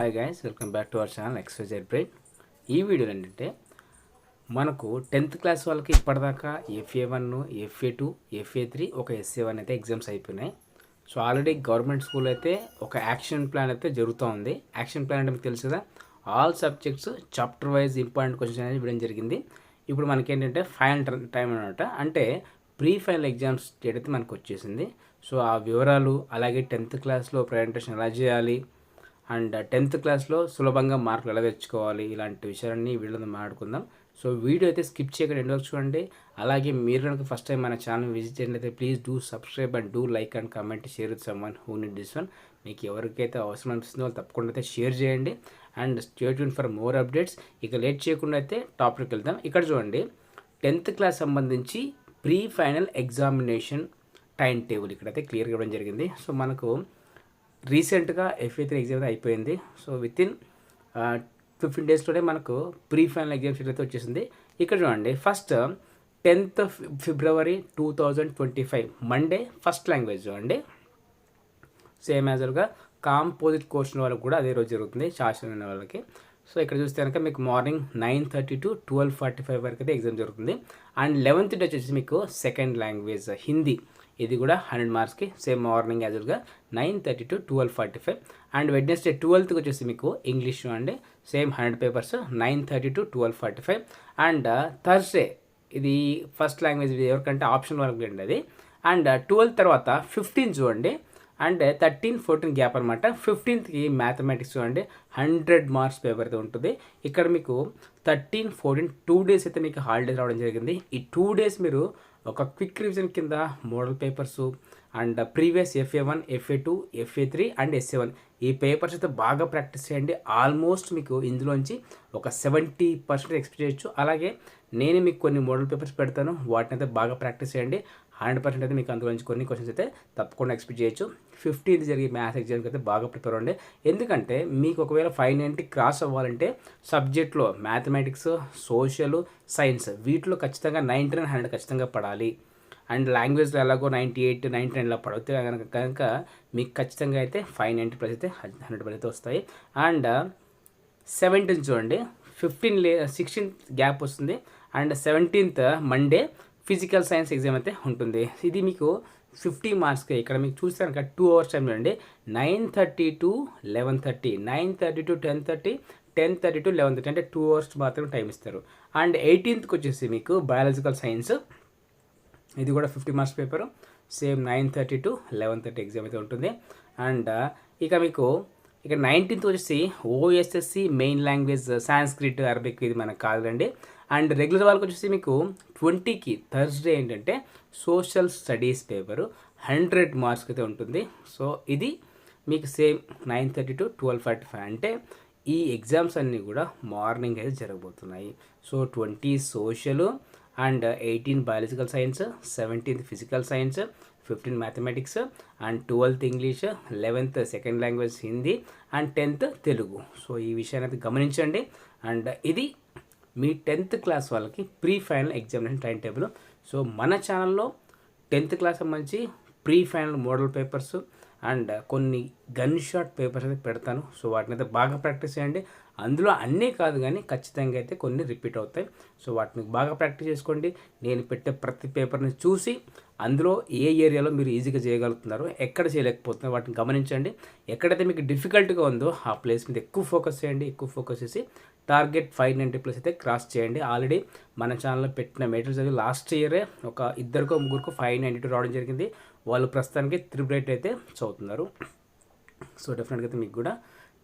Hi guys, welcome back to our channel XYZ brain. ఈ వీడియోలో ఏంటంటే మనకు 10th క్లాస్ వాళ్ళకి ఇప్పటిదాకా FA1, FA2, FA3 ఒక SA1 అయితే ఎగ్జామ్స్ అయిపోయినాయి. సో ఆల్రెడీ గవర్నమెంట్ స్కూల్ అయితే ఒక యాక్షన్ ప్లాన్ అయితే జరుగుతూ ఉంది. యాక్షన్ ప్లాన్ అంటే మీకు తెలుసు కదా, all subjects chapter wise important questions అనేది ఇవ్వడం జరిగింది. ఇప్పుడు మనకి ఏంటంటే ఫైనల్ టైం అనమాట, అంటే ప్రీ ఫైనల్ ఎగ్జామ్స్ డేట్ అయితే మనకు వచ్చేసింది. సో ఆ వివరాలు, అలాగే 10th క్లాస్లో ప్రజెంటేషన్ ఎలా చేయాలి అండ్ 10th క్లాస్లో సులభంగా మార్కులు ఎలా తెచ్చుకోవాలి, ఇలాంటి విషయాలన్నీ వీళ్ళతో మాట్లాడుకుందాం. సో వీడియో అయితే స్కిప్ చేయకుండా ఎండ్ వరకు చూడండి. అలాగే మీరు కనుక ఫస్ట్ టైం మన ఛానల్ విజిట్ చేయండి, please do subscribe and do like and comment, share with someone who need this one. మీకు ఎవరికైతే అవసరం అనిపిస్తుందో వాళ్ళు తప్పకుండా అయితే షేర్ చేయండి and stay tune for more updates. ఇక లేట్ చేయకుండా అయితే టాపిక్కి వెళ్దాం. ఇక్కడ చూడండి, 10th క్లాస్ సంబంధించి pre final examination time table ఇక్కడైతే క్లియర్గా ఇవ్వడం జరిగింది. సో మనకు రీసెంట్గా FA3 ఎగ్జామ్ అయిపోయింది. సో వితిన్ 15 డేస్లోనే మనకు ప్రీ ఫైనల్ ఎగ్జామ్ షీట్ అయితే వచ్చేసింది. ఇక్కడ చూడండి, ఫస్ట్ 10th ఫిబ్రవరి 2025 మండే ఫస్ట్ లాంగ్వేజ్ చూడండి, సేమ్ యాజువల్గా కాంపోజిట్ కోర్స్ వాళ్ళకి కూడా అదే రోజు జరుగుతుంది, శాస్త్రం వాళ్ళకి. సో ఇక్కడ చూస్తే కనుక మీకు మార్నింగ్ 9:30 to 12:45 వరకు అయితే ఎగ్జామ్ జరుగుతుంది. అండ్ 11th డే వచ్చేసి మీకు సెకండ్ లాంగ్వేజ్ హిందీ, ఇది కూడా 100 మార్క్స్కి, సేమ్ మార్నింగ్ యాజువల్గా 9:30 to 12:45. అండ్ వెడ్నెస్డే 12th వచ్చేసి మీకు ఇంగ్లీష్ అండి, same 100 papers 9:30 to 12:45. And Thursday ఇది ఫస్ట్ లాంగ్వేజ్ ఎవరికంటే ఆప్షన్ వరకు అండి అది. అండ్ 12 తర్వాత 15 చూడండి, అండ్ 13-14 గ్యాప్ అనమాట. 15th మ్యాథమెటిక్స్ చూడండి 100 మార్క్స్ పేపర్ అయితే ఉంటుంది. ఇక్కడ మీకు 13-14 2 days అయితే మీకు హాలిడేస్ రావడం జరిగింది. ఈ 2 days మీరు ఒక క్విక్ రివిజన్ కింద model papers and previous FA1, FA2, FA3 and SA1 ఈ పేపర్స్ అయితే బాగా ప్రాక్టీస్ చేయండి. ఆల్మోస్ట్ మీకు ఇందులోంచి ఒక 70% ఎక్స్పెక్ట్ చేయొచ్చు. అలాగే నేను మీకు కొన్ని మోడల్ పేపర్స్ పెడతాను, వాటిని అయితే బాగా ప్రాక్టీస్ చేయండి. 100% అయితే మీకు అందులో నుంచి కొన్ని క్వశ్చన్స్ అయితే తప్పకుండా ఎక్స్పెక్ట్ చేయొచ్చు. 15th జరిగే మ్యాథ్స్ ఎగ్జామ్కి అయితే బాగా ప్రిపేర్ అవ్వండి. ఎందుకంటే మీకు ఒకవేళ 590 క్రాస్ అవ్వాలంటే సబ్జెక్ట్లో మ్యాథమెటిక్స్, సోషల్, సైన్స్ వీటిలో ఖచ్చితంగా 99, 100 ఖచ్చితంగా పడాలి. అండ్ లాంగ్వేజ్లో ఎలాగో 98, 99 పడితే కనుక మీకు ఖచ్చితంగా అయితే 590+ అయితే 100% అయితే వస్తాయి. అండ్ 17th చూడండి, 16th గ్యాప్ వస్తుంది. And 17th Monday physical science exam అయితే ఉంటుంది. ఇది మీకు 50 మార్క్స్కి. ఇక్కడ మీకు చూస్తే కనుక 2 hours టైం చూడండి, 9:30 to 11:30, 9:30 to 10:30, 10:30 to 11:30, అంటే 2 hours మాత్రమే టైం ఇస్తారు. అండ్ 18th వచ్చేసి మీకు బయాలజికల్ సైన్స్, ఇది కూడా 50 marks paper, same 9:30 to 11:30 exam అయితే ఉంటుంది. అండ్ ఇక మీకు ఇక 19th వచ్చేసి OSSC main language Sanskrit, Arabic, ఇది మనకు కాదండి. అండ్ రెగ్యులర్ వాళ్ళకి వచ్చేసి మీకు 20కి థర్స్డే ఏంటంటే సోషల్ స్టడీస్ పేపరు 100 మార్క్స్కి అయితే ఉంటుంది. సో ఇది మీకు సేమ్ 9:30 to 12:45, అంటే ఈ ఎగ్జామ్స్ అన్నీ కూడా మార్నింగ్ అయితే జరగబోతున్నాయి. So 20 social and 18 biological science, 17th physical science, 15 mathematics and 12th English, 11th second language Hindi and 10th Telugu. So ఈ విషయాన్ని అయితే గమనించండి. అండ్ ఇది మీ 10th క్లాస్ వాళ్ళకి pre final examination time table. So మన ఛానల్లో 10th క్లాస్ సంబంధించి pre final model papers and కొన్ని గన్ షాట్ పేపర్స్ అయితే పెడతాను. సో వాటిని అయితే బాగా ప్రాక్టీస్ చేయండి. అందులో అన్నీ కాదు కానీ ఖచ్చితంగా అయితే కొన్ని రిపీట్ అవుతాయి. సో వాటిని బాగా ప్రాక్టీస్ చేసుకోండి. నేను పెట్టే ప్రతి పేపర్ని చూసి అందులో ఏ ఏరియాలో మీరు ఈజీగా చేయగలుగుతున్నారో, ఎక్కడ చేయలేకపోతున్నారో వాటిని గమనించండి. ఎక్కడైతే మీకు డిఫికల్ట్గా ఉందో ఆ ప్లేస్ మీద ఎక్కువ ఫోకస్ చేయండి. ఎక్కువ ఫోకస్ చేసి టార్గెట్ 590+ అయితే క్రాస్ చేయండి. ఆల్రెడీ మన ఛానల్లో పెట్టిన మెటీరియల్స్ అయితే లాస్ట్ ఇయరే ఒక 2-3 592 రావడం జరిగింది. వాళ్ళు ప్రస్తుతానికి 388 అయితే చదువుతున్నారు. సో డెఫినెట్గా అయితే మీకు కూడా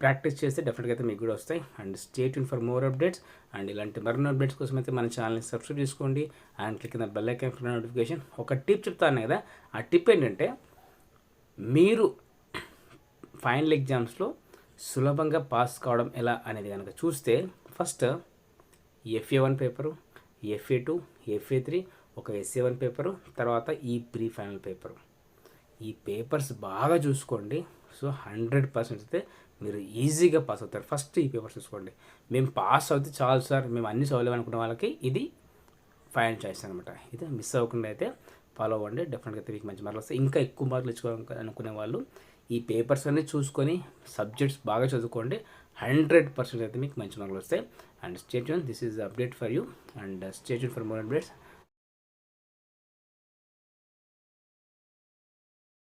ప్రాక్టీస్ చేస్తే డెఫినెట్గా అయితే మీకు కూడా వస్తాయి. And stay tune for more updates. And ఇలాంటి మరిన్ని అప్డేట్స్ కోసం అయితే మన ఛానల్ని సబ్స్క్రైబ్ చేసుకోండి and click the bell icon for notification. ఒక టిప్ చెప్తాను కదా, ఆ టిప్ ఏంటంటే మీరు ఫైనల్ ఎగ్జామ్స్లో సులభంగా పాస్ కావడం ఎలా అనేది కనుక చూస్తే, first FA1 paper, FA2, FA3, ఒక SA1 పేపరు, తర్వాత ఈ ప్రీ ఫైనల్ పేపరు. ఈ పేపర్స్ బాగా చూసుకోండి. సో 100% అయితే మీరు ఈజీగా పాస్ అవుతారు. ఫస్ట్ ఈ పేపర్స్ చూసుకోండి. మేము పాస్ అవుతే చాలు సార్, మేము అన్ని చదవలేము అనుకున్న వాళ్ళకి ఇది ఫైనల్ చాయిస్ అనమాట. ఇది మిస్ అవ్వకుండా అయితే ఫాలో అవ్వండి. డెఫినెట్గా అయితే మీకు మంచి మార్కులు వస్తాయి. ఇంకా ఎక్కువ మార్కులు ఇచ్చుకోవాలనుకునే వాళ్ళు ఈ పేపర్స్ అన్నీ చూసుకొని సబ్జెక్ట్స్ బాగా చదువుకోండి. 100% అయితే మీకు మంచి మార్కులు వస్తాయి. And stay tune, this is update for you, and stay tune for more updates.